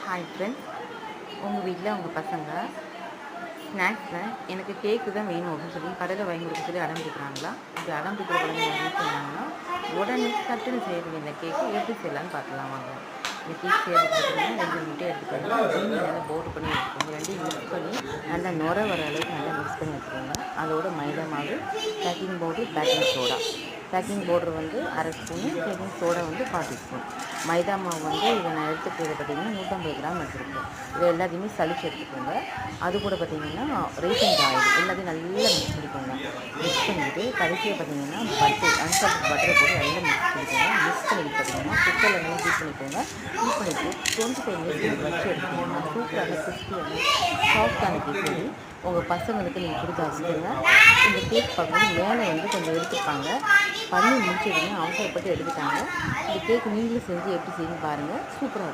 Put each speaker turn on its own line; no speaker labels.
Hi friends, உங்கள் வீட்டில் உங்கள் பசங்க ஸ்நாக்ஸில் எனக்கு கேக்கு தான் வேணும் அப்படின்னு சொல்லி கடையில் வாங்கி கொடுக்க சொல்லி அடம் பிடிக்கிறாங்களா? இப்படி அடம் பிடிக்கிற குழந்தைங்க என்ன சொன்னாங்கன்னா, உடனே சட்டுன்னு செய்யக்கூடிய இந்த கேக்கு எப்படி செய்யலான்னு பார்க்கலாம் வாங்க. இந்த கேக் செய்யறது பார்த்தீங்கன்னா 2 முட்டை எடுத்துக்கோங்க, ஜீனி நல்லா பவுடர் பண்ணி எடுத்துக்கோங்க, ரெண்டையும் மிக்ஸ் பண்ணி நல்லா நுர வர அளவுக்கு நல்லா மிக்ஸ் பண்ணி வச்சுக்கோங்க. அதோட மைதா மாவு, baking powder, baking soda. Baking powder வந்து அரை ஸ்பூனு, பேக்கிங் சோடா வந்து 40 ஸ்பூன். மைதா மாவு வந்து இதை நான் எடுத்துக்கிறது பார்த்திங்கன்னா 150 கிராம் எடுத்துருக்கேன். இது எல்லாத்தையுமே சளிச்சு எடுத்துக்கோங்க. அது கூட பார்த்திங்கன்னா ரீஃபைண்ட் ஆயில் எல்லாத்தையும் நல்லா மிக்ஸ் பண்ணிக்கோங்க. மிக்ஸ் பண்ணிவிட்டு கடைசியாக பார்த்திங்கன்னா பட்டர், அன்சால்ட் பட்டரை போட்டு நல்லா மிக்ஸ் பண்ணிக்கோங்க. மிக்ஸ் பண்ணிட்டு பார்த்திங்கன்னா குக்கரில் நல்லா ஹீட் பண்ணிக்கோங்க. ஹீட் பண்ணிவிட்டு 25 மினிட்ஸ் வச்சு எடுத்துக்கோங்க. சூப்பரான கிறிஸ்பியான சாஃப்டான கேக் வந்து உங்கள் பசங்களுக்கு நீங்கள் கொடுத்து வச்சுக்கோங்க. இந்த கேக் பார்க்கும்போது மேலே வந்து கொஞ்சம் எடுத்துப்பாங்க. பண்ணி முடிச்சதுமே அவசரப்பட்டு எடுத்துட்டாங்க. இந்த கேக் நீங்களும் செஞ்சு எப்படி செய்யணும் பாருங்கள், சூப்பராக இருக்கும்.